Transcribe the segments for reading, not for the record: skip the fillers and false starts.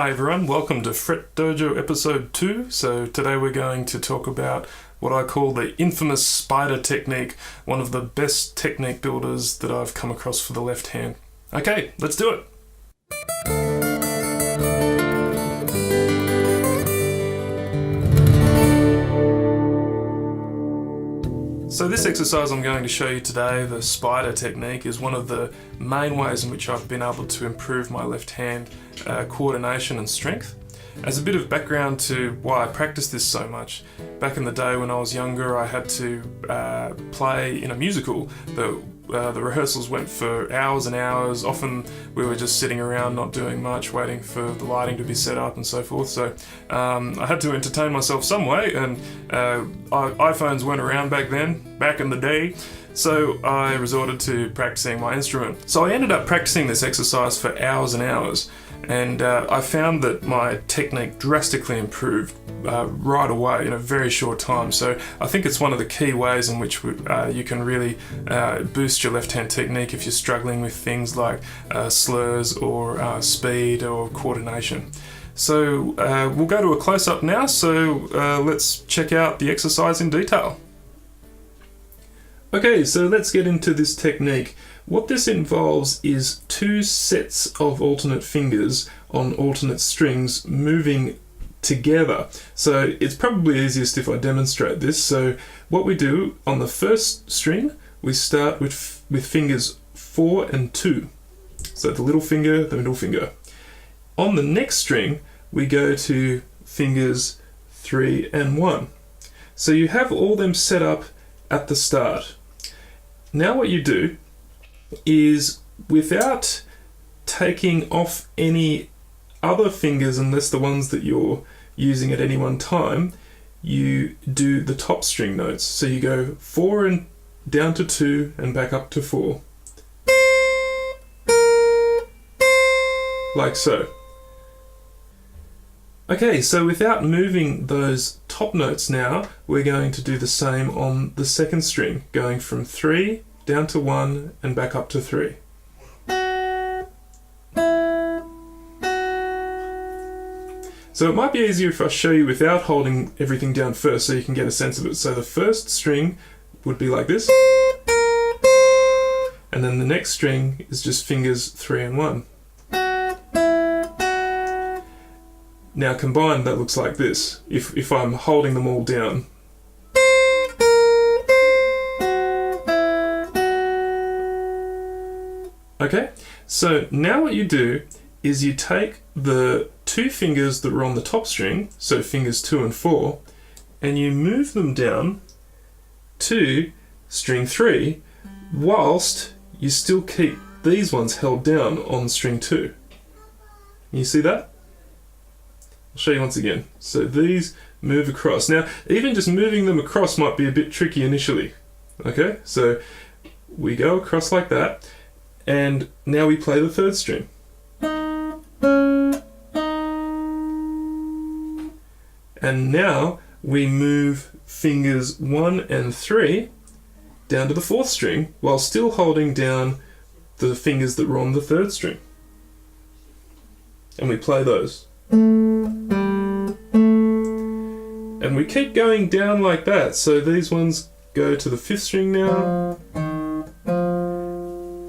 Hi everyone, welcome to Fret Dojo episode 2. So today we're going to talk about what I call the infamous spider technique, one of the best technique builders that I've come across for the left hand. Okay, let's do it. So this exercise I'm going to show you today, the spider technique, is one of the main ways in which I've been able to improve my left hand coordination and strength. As a bit of background to why I practice this so much, back in the day when I was younger I had to play in a musical. The rehearsals went for hours and hours. Often we were just sitting around not doing much, waiting for the lighting to be set up and so forth. So I had to entertain myself some way, and iPhones weren't around back then, back in the day. So I resorted to practicing my instrument. So I ended up practicing this exercise for hours and hours, and I found that my technique drastically improved right away in a very short time. So I think it's one of the key ways in which you can really boost your left-hand technique if you're struggling with things like slurs or speed or coordination. So we'll go to a close-up now, so let's check out the exercise in detail. Okay, so let's get into this technique. What this involves is 2 sets of alternate fingers on alternate strings moving together. So it's probably easiest if I demonstrate this. So what we do on the first string, we start with fingers 4 and 2. So the little finger, the middle finger. On the next string, we go to fingers 3 and 1. So you have all them set up at the start. Now what you do is, without taking off any other fingers unless the ones that you're using at any one time, you do the top string notes. So you go 4 and down to 2 and back up to 4. Like so. Okay, so without moving those top notes now, we're going to do the same on the second string, going from 3 down to 1 and back up to 3. So it might be easier if I show you without holding everything down first, so you can get a sense of it. So the first string would be like this, and then the next string is just fingers 3 and 1. Now combined, that looks like this, if I'm holding them all down. Okay, so now what you do is you take the 2 fingers that were on the top string, so fingers 2 and 4, and you move them down to string 3, whilst you still keep these ones held down on string 2. Can you see that? I'll show you once again. So these move across. Now, even just moving them across might be a bit tricky initially. Okay, so we go across like that, and now we play the third string. And now we move fingers 1 and 3 down to the 4th string, while still holding down the fingers that were on the 3rd string. And we play those. And we keep going down like that, so these ones go to the 5th string now,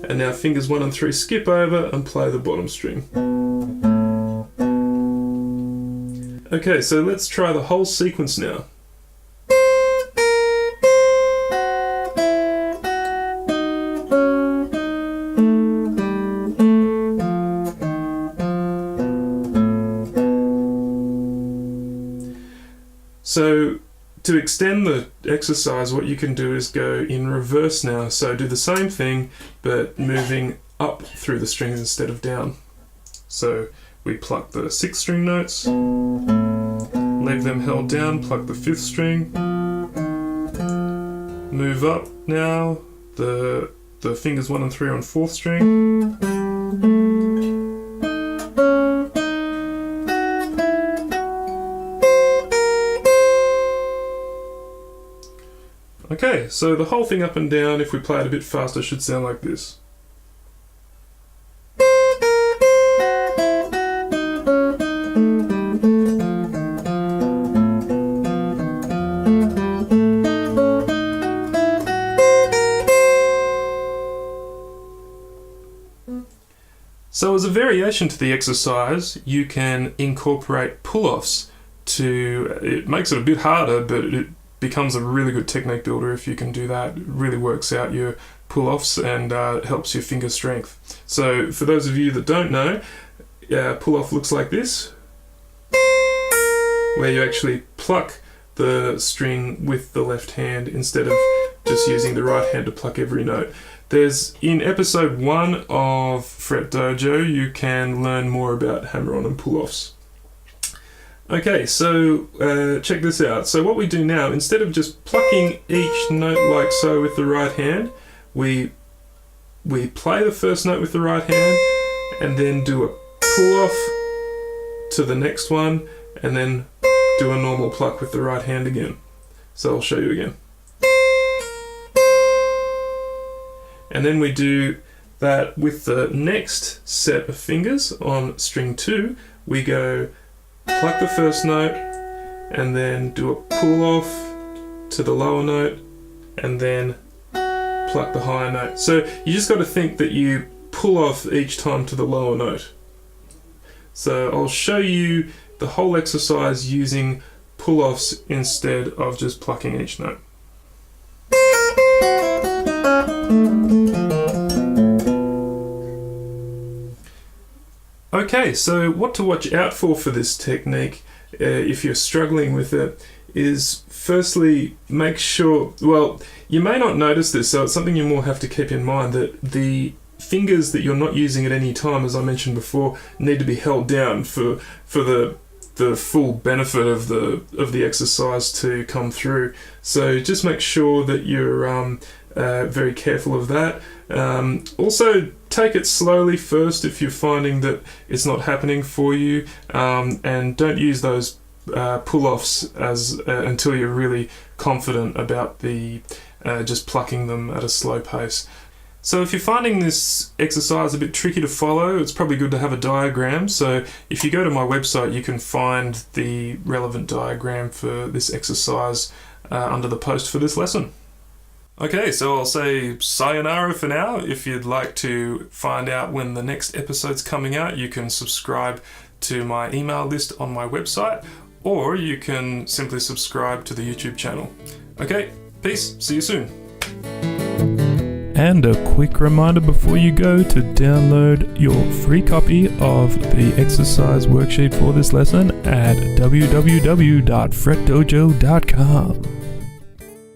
and now fingers 1 and 3 skip over and play the bottom string. Okay, so let's try the whole sequence now. So to extend the exercise, what you can do is go in reverse now. So do the same thing, but moving up through the strings instead of down. So we pluck the 6th string notes, leave them held down, pluck the 5th string, move up now, the fingers 1 and 3 on 4th string, okay, so the whole thing up and down, if we play it a bit faster, should sound like this. So as a variation to the exercise, you can incorporate pull-offs it makes it a bit harder, but it becomes a really good technique builder if you can do that. It really works out your pull-offs and helps your finger strength. So for those of you that don't know, pull-off looks like this, where you actually pluck the string with the left hand instead of just using the right hand to pluck every note. In episode 1 of Fret Dojo, you can learn more about hammer-on and pull-offs. Okay, so check this out. So what we do now, instead of just plucking each note like so with the right hand, we play the first note with the right hand and then do a pull-off to the next one and then do a normal pluck with the right hand again. So I'll show you again. And then we do that with the next set of fingers on string 2. We go pluck the first note and then do a pull off to the lower note and then pluck the higher note. So you just got to think that you pull off each time to the lower note. So I'll show you the whole exercise using pull-offs instead of just plucking each note. Okay, so what to watch out for this technique if you're struggling with it is firstly make sure, well, you may not notice this, so it's something you more have to keep in mind, that the fingers that you're not using at any time, as I mentioned before, need to be held down for the full benefit of the exercise to come through. So just make sure that you're very careful of that. Also, take it slowly first if you're finding that it's not happening for you, and don't use those pull-offs until you're really confident about just plucking them at a slow pace. So if you're finding this exercise a bit tricky to follow, it's probably good to have a diagram. So if you go to my website, you can find the relevant diagram for this exercise under the post for this lesson. Okay, so I'll say sayonara for now. If you'd like to find out when the next episode's coming out, you can subscribe to my email list on my website, or you can simply subscribe to the YouTube channel. Okay, peace, see you soon. And a quick reminder before you go to download your free copy of the exercise worksheet for this lesson at www.fretdojo.com.